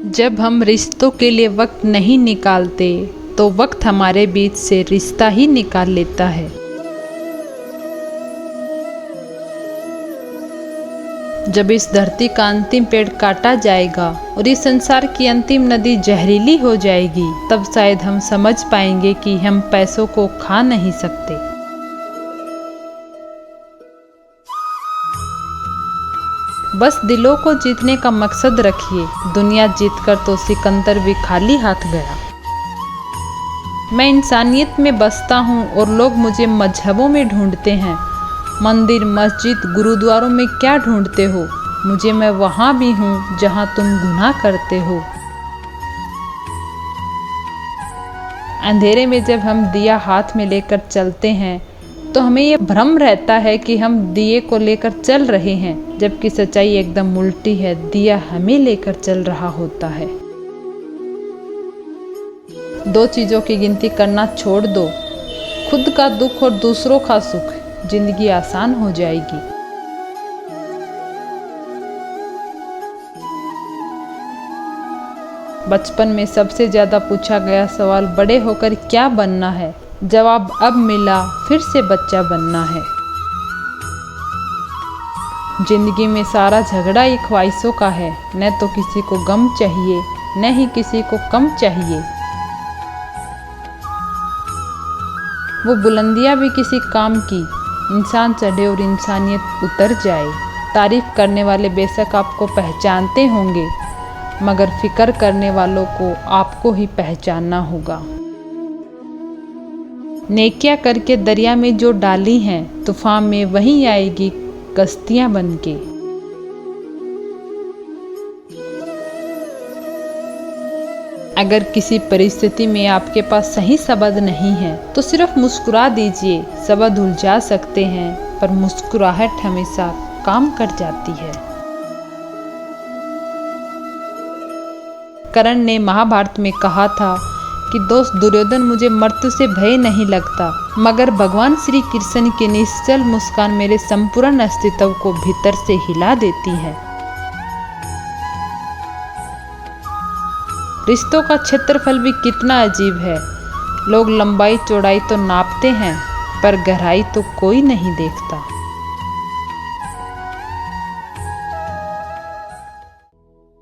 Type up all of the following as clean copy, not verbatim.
जब हम रिश्तों के लिए वक्त नहीं निकालते तो वक्त हमारे बीच से रिश्ता ही निकाल लेता है। जब इस धरती का अंतिम पेड़ काटा जाएगा और इस संसार की अंतिम नदी जहरीली हो जाएगी, तब शायद हम समझ पाएंगे कि हम पैसों को खा नहीं सकते। बस दिलों को जीतने का मकसद रखिए। दुनिया जीतकर तो सिकंदर भी खाली हाथ गया। मैं इंसानियत में बसता हूँ और लोग मुझे मजहबों में ढूंढते हैं। मंदिर, मस्जिद, गुरुद्वारों में क्या ढूंढते हो? मुझे मैं वहाँ भी हूँ जहाँ तुम गुनाह करते हो। अंधेरे में जब हम दिया हाथ में लेकर चलते हैं तो हमें ये भ्रम रहता है कि हम दिए को लेकर चल रहे हैं, जबकि सच्चाई एकदम उल्टी है। दिया हमें लेकर चल रहा होता है। दो चीज़ों की गिनती करना छोड़ दो, खुद का दुख और दूसरों का सुख। जिंदगी आसान हो जाएगी। बचपन में सबसे ज़्यादा पूछा गया सवाल बड़े होकर क्या बनना है? जवाब अब मिला, फिर से बच्चा बनना है। जिंदगी में सारा झगड़ा ही ख्वाहिशों का है। न तो किसी को गम चाहिए, न ही किसी को कम चाहिए। वो बुलंदियां भी किसी काम की, इंसान चढ़े और इंसानियत उतर जाए। तारीफ करने वाले बेशक आपको पहचानते होंगे, मगर फिक्र करने वालों को आपको ही पहचानना होगा। नेकियां करके दरिया में जो डाली हैं, तूफान में वही आएगी कश्तियां बनके। अगर किसी परिस्थिति में आपके पास सही शब्द नहीं है तो सिर्फ मुस्कुरा दीजिए। शब्द उलझा सकते हैं, पर मुस्कुराहट हमेशा काम कर जाती है। कर्ण ने महाभारत में कहा था कि दोस्त दुर्योधन, मुझे मृत्यु से भय नहीं लगता, मगर भगवान श्री कृष्ण की निश्चल मुस्कान मेरे संपूर्ण अस्तित्व को भीतर से हिला देती है। रिश्तों का क्षेत्रफल भी कितना अजीब है। लोग लंबाई चौड़ाई तो नापते हैं, पर गहराई तो कोई नहीं देखता।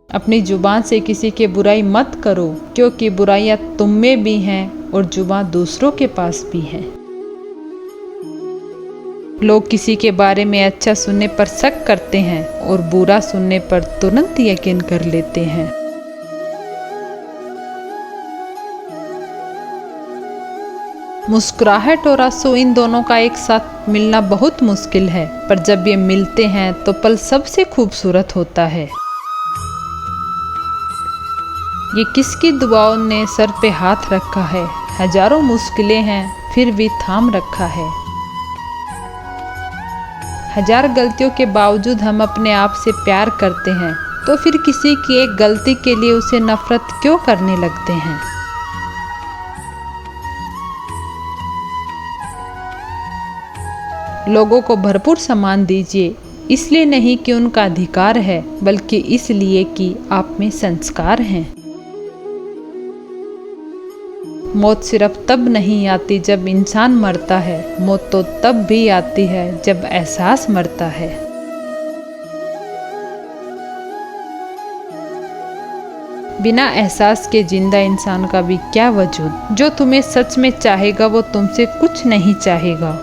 अपनी जुबान से किसी की बुराई मत करो, क्योंकि बुराइयां तुम में भी हैं और जुबान दूसरों के पास भी है। लोग किसी के बारे में अच्छा सुनने पर शक करते हैं और बुरा सुनने पर तुरंत यकीन कर लेते हैं। मुस्कुराहट और आंसू, इन दोनों का एक साथ मिलना बहुत मुश्किल है, पर जब ये मिलते हैं तो पल सबसे खूबसूरत होता है। ये किसकी दुआओं ने सर पे हाथ रखा है? हजारों मुश्किलें हैं फिर भी थाम रखा है। हजार गलतियों के बावजूद हम अपने आप से प्यार करते हैं, तो फिर किसी की एक गलती के लिए उसे नफरत क्यों करने लगते हैं? लोगों को भरपूर सम्मान दीजिए, इसलिए नहीं कि उनका अधिकार है, बल्कि इसलिए कि आप में संस्कार हैं। मौत सिर्फ तब नहीं आती जब इंसान मरता है, मौत तो तब भी आती है जब एहसास मरता है। बिना एहसास के जिंदा इंसान का भी क्या वजूद। जो तुम्हें सच में चाहेगा वो तुमसे कुछ नहीं चाहेगा।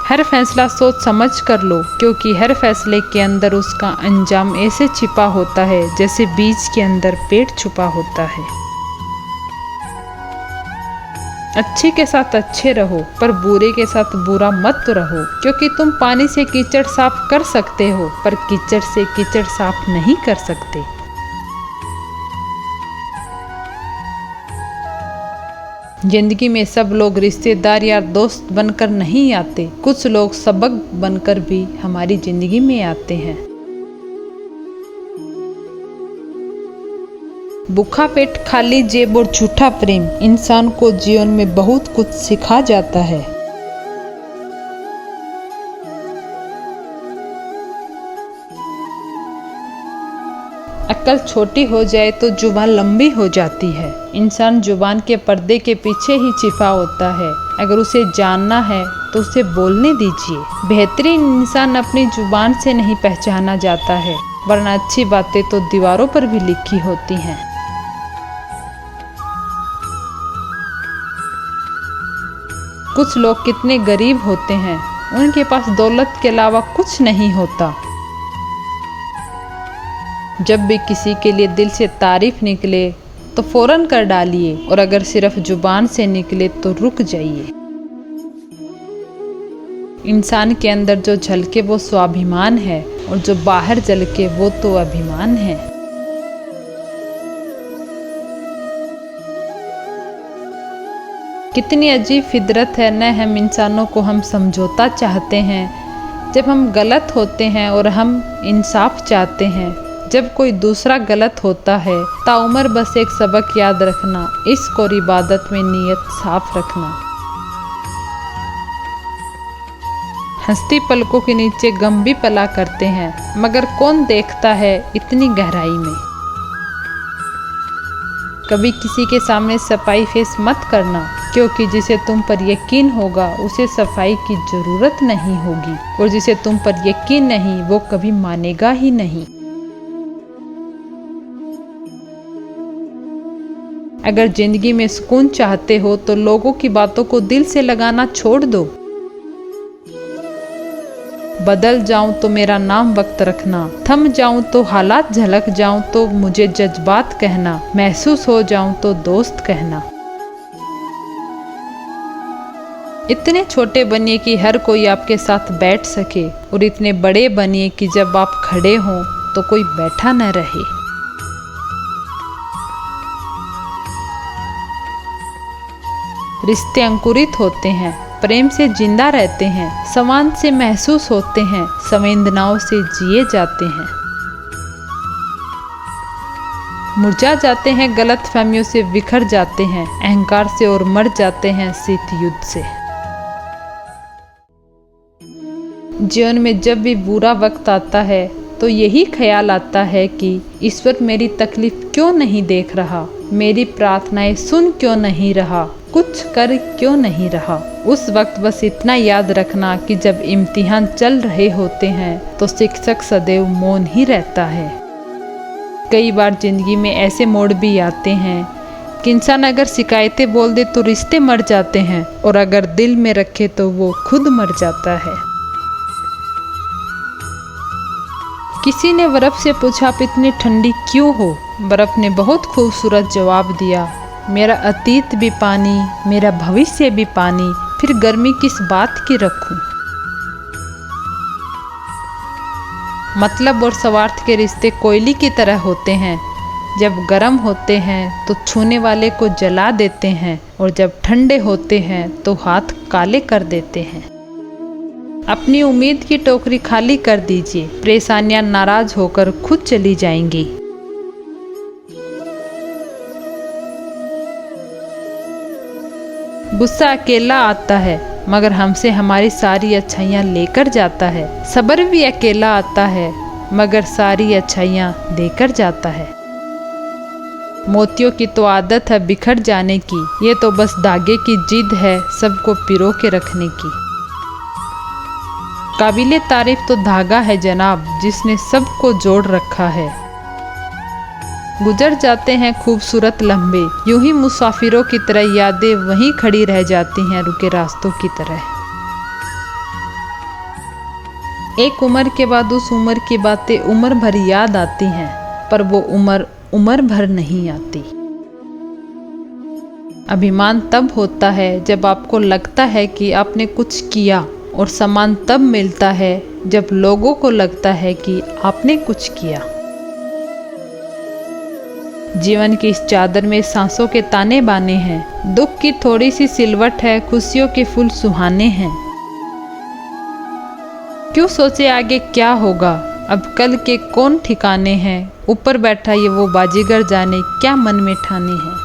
हर फैसला सोच समझ कर लो, क्योंकि हर फैसले के अंदर उसका अंजाम ऐसे छिपा होता है जैसे बीज के अंदर पेड़ छुपा होता है। अच्छे के साथ अच्छे रहो, पर बुरे के साथ बुरा मत रहो, क्योंकि तुम पानी से कीचड़ साफ कर सकते हो, पर कीचड़ से कीचड़ साफ नहीं कर सकते। जिंदगी में सब लोग रिश्तेदार या दोस्त बनकर नहीं आते। कुछ लोग सबक बनकर भी हमारी जिंदगी में आते हैं। भूखा पेट, खाली जेब और झूठा प्रेम इंसान को जीवन में बहुत कुछ सिखा जाता है। अक्ल छोटी हो जाए तो जुबान लंबी हो जाती है। इंसान जुबान के पर्दे के पीछे ही छिपा होता है। अगर उसे जानना है तो उसे बोलने दीजिए। बेहतरीन इंसान अपनी जुबान से नहीं पहचाना जाता है, वरना अच्छी बातें तो दीवारों पर भी लिखी होती हैं। कुछ लोग कितने गरीब होते हैं, उनके पास दौलत के अलावा कुछ नहीं होता। जब भी किसी के लिए दिल से तारीफ निकले तो फौरन कर डालिए, और अगर सिर्फ जुबान से निकले तो रुक जाइए। इंसान के अंदर जो झलके वो स्वाभिमान है, और जो बाहर झलके वो तो अभिमान है। कितनी अजीब फितरत है न, हम इंसानों को हम समझौता चाहते हैं जब हम गलत होते हैं, और हम इंसाफ चाहते हैं जब कोई दूसरा गलत होता है। ताउम्र बस एक सबक याद रखना, इश्क और इबादत में नीयत साफ रखना। हंसती पलकों के नीचे गम भी पला करते हैं, मगर कौन देखता है इतनी गहराई में। कभी किसी के सामने सफाई फेस मत करना, क्योंकि जिसे तुम पर यकीन होगा उसे सफाई की जरूरत नहीं होगी, और जिसे तुम पर यकीन नहीं वो कभी मानेगा ही नहीं। अगर जिंदगी में सुकून चाहते हो तो लोगों की बातों को दिल से लगाना छोड़ दो। बदल जाऊं तो मेरा नाम वक्त रखना, थम जाऊं तो हालात झलक जाऊं तो मुझे जज्बात कहना, महसूस हो जाऊं तो दोस्त कहना। इतने छोटे बनिए कि हर कोई आपके साथ बैठ सके, और इतने बड़े बनिए कि जब आप खड़े हों तो कोई बैठा न रहे। रिश्ते अंकुरित होते हैं, प्रेम से जिंदा रहते हैं, समान से महसूस होते हैं, संवेदनाओं से जिए जाते हैं। मुरझा जाते हैं, गलत फहमियों से बिखर जाते हैं, अहंकार से और मर जाते हैं शीत युद्ध से। जीवन में जब भी बुरा वक्त आता है तो यही ख्याल आता है कि ईश्वर मेरी तकलीफ क्यों नहीं देख रहा, मेरी प्रार्थनाएं सुन क्यों नहीं रहा, कुछ कर क्यों नहीं रहा। उस वक्त बस इतना याद रखना कि जब इम्तिहान चल रहे होते हैं तो शिक्षक सदैव मौन ही रहता है। कई बार जिंदगी में ऐसे मोड़ भी आते हैं कि इंसान अगर शिकायतें बोल दे तो रिश्ते मर जाते हैं, और अगर दिल में रखे तो वो खुद मर जाता है। किसी ने बर्फ से पूछा आप इतनी ठंडी क्यों हो। बर्फ ने बहुत खूबसूरत जवाब दिया, मेरा अतीत भी पानी, मेरा भविष्य भी पानी, फिर गर्मी किस बात की रखूं। मतलब और स्वार्थ के रिश्ते कोयले की तरह होते हैं, जब गर्म होते हैं तो छूने वाले को जला देते हैं, और जब ठंडे होते हैं तो हाथ काले कर देते हैं। अपनी उम्मीद की टोकरी खाली कर दीजिए, परेशानियां नाराज होकर खुद चली जाएंगी। गुस्सा अकेला आता है, मगर हमसे हमारी सारी अच्छाइयाँ लेकर जाता है। सब्र भी अकेला आता है, मगर सारी अच्छाइयाँ देकर जाता है। मोतियों की तो आदत है बिखर जाने की, ये तो बस धागे की जिद है सबको पिरो के रखने की। काबिले तारीफ तो धागा है जनाब, जिसने सबको जोड़ रखा है। गुजर जाते हैं खूबसूरत लम्हे, यूं ही मुसाफिरों की तरह यादें वहीं खड़ी रह जाती हैं रुके रास्तों की तरह। एक उम्र के बाद उस उम्र की बातें उम्र भर याद आती हैं, पर वो उम्र भर नहीं आती। अभिमान तब होता है जब आपको लगता है कि आपने कुछ किया, और सम्मान तब मिलता है जब लोगों को लगता है कि आपने कुछ किया। जीवन की इस चादर में सांसों के ताने बाने हैं, दुख की थोड़ी सी सिलवट है, खुशियों के फूल सुहाने हैं। क्यों सोचे आगे क्या होगा, अब कल के कौन ठिकाने हैं, ऊपर बैठा ये वो बाजीगर जाने क्या मन में ठाने हैं।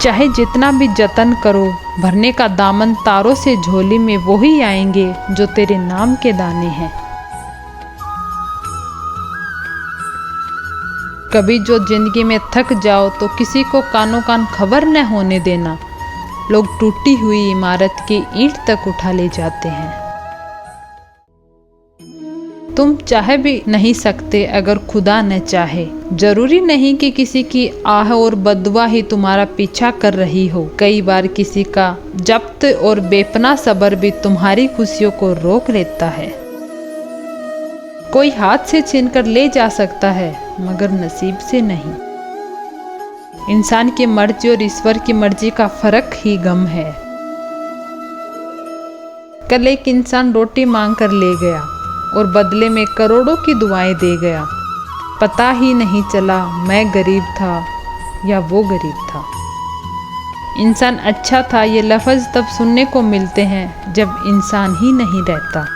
चाहे जितना भी जतन करो, भरने का दामन तारों से झोली में वो ही आएंगे जो तेरे नाम के दाने हैं। कभी जो जिंदगी में थक जाओ तो किसी को कानों कान खबर न होने देना। लोग टूटी हुई इमारत की ईंट तक उठा ले जाते हैं। तुम चाह भी नहीं सकते अगर खुदा न चाहे। जरूरी नहीं कि किसी की आह और बददुआ ही तुम्हारा पीछा कर रही हो। कई बार किसी का जब्त और बेपना सब्र भी तुम्हारी खुशियों को रोक लेता है। कोई हाथ से छीन कर ले जा सकता है मगर नसीब से नहीं। इंसान की मर्जी और ईश्वर की मर्जी का फर्क ही गम है। कल एक इंसान रोटी मांग कर ले गया और बदले में करोड़ों की दुआएं दे गया। पता ही नहीं चला मैं गरीब था या वो गरीब था। इंसान अच्छा था ये लफ्ज़ तब सुनने को मिलते हैं जब इंसान ही नहीं रहता।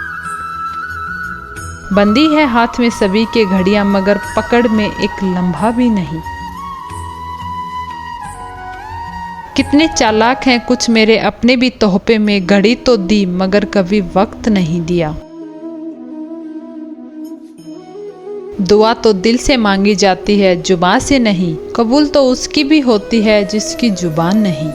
बंदी है हाथ में सभी के घड़ियां मगर पकड़ में एक लम्हा भी नहीं। कितने चालाक हैं कुछ मेरे अपने भी तोहफे में। घड़ी तो दी मगर कभी वक्त नहीं दिया। दुआ तो दिल से मांगी जाती है जुबान से नहीं। कबूल तो उसकी भी होती है जिसकी जुबान नहीं।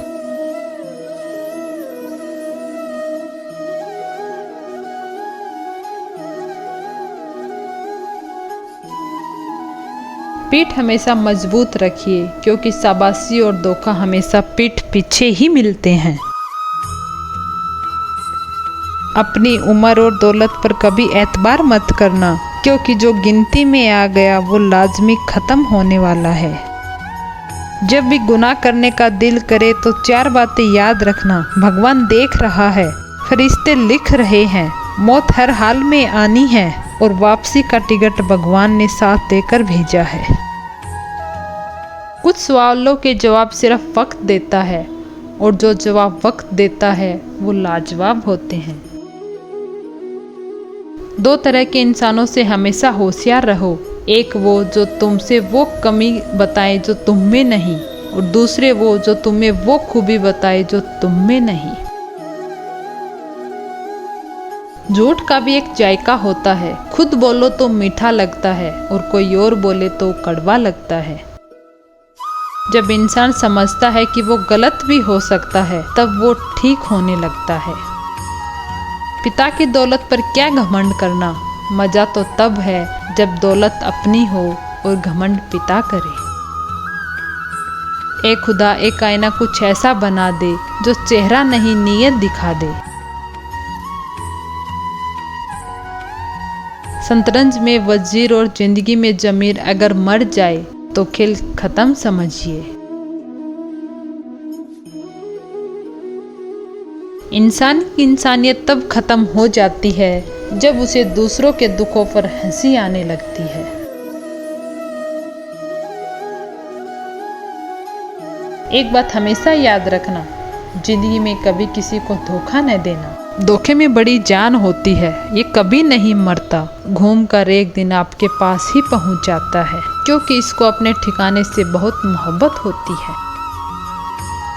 पीठ हमेशा मजबूत रखिए क्योंकि शाबाशी और धोखा हमेशा पीठ पीछे ही मिलते हैं। अपनी उम्र और दौलत पर कभी एतबार मत करना क्योंकि जो गिनती में आ गया वो लाजमी ख़त्म होने वाला है। जब भी गुनाह करने का दिल करे तो 4 बातें याद रखना। भगवान देख रहा है, फरिश्ते लिख रहे हैं, मौत हर हाल में आनी है और वापसी का टिकट भगवान ने साथ देकर भेजा है। कुछ सवालों के जवाब सिर्फ वक्त देता है और जो जवाब वक्त देता है वो लाजवाब होते हैं। 2 तरह के इंसानों से हमेशा होशियार रहो। एक वो जो तुमसे वो कमी बताए जो तुम में नहीं और दूसरे वो जो तुम्हें वो खूबी बताए जो तुम में नहीं। झूठ का भी एक जायका होता है। खुद बोलो तो मीठा लगता है और कोई और बोले तो कड़वा लगता है। जब इंसान समझता है कि वो गलत भी हो सकता है तब वो ठीक होने लगता है। पिता की दौलत पर क्या घमंड करना। मजा तो तब है जब दौलत अपनी हो और घमंड पिता करे। ए खुदा एक आईना कुछ ऐसा बना दे जो चेहरा नहीं नीयत दिखा दे। शतरंज में वजीर और जिंदगी में जमीर अगर मर जाए तो खेल खत्म समझिए। इंसान की इंसानियत तब खत्म हो जाती है जब उसे दूसरों के दुखों पर हंसी आने लगती है। एक बात हमेशा याद रखना, जिंदगी में कभी किसी को धोखा न देना। धोखे में बड़ी जान होती है, ये कभी नहीं मरता। घूम कर एक दिन आपके पास ही पहुंच जाता है क्योंकि इसको अपने ठिकाने से बहुत मोहब्बत होती है।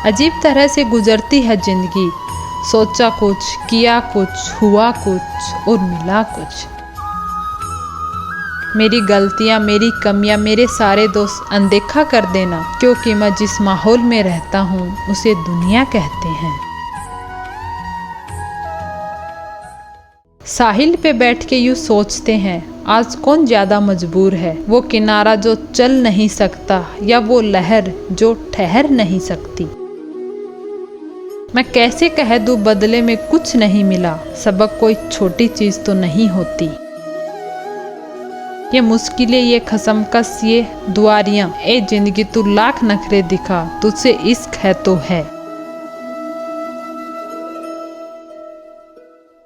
अजीब तरह से गुजरती है जिंदगी। सोचा कुछ, किया कुछ, हुआ कुछ और मिला कुछ। मेरी गलतियां, मेरी कमियां, मेरे सारे दोस्त अनदेखा कर देना क्योंकि मैं जिस माहौल में रहता हूँ उसे दुनिया कहते हैं। साहिल पे बैठ के यूँ सोचते हैं आज कौन ज़्यादा मजबूर है, वो किनारा जो चल नहीं सकता या वो लहर जो ठहर नहीं सकती। मैं कैसे कह दूँ बदले में कुछ नहीं मिला। सबक कोई छोटी चीज़ तो नहीं होती। ये मुश्किलें, ये खसमकस, ये दुआरियाँ। ए जिंदगी तू लाख नखरे दिखा, तुझसे इश्क है तो है।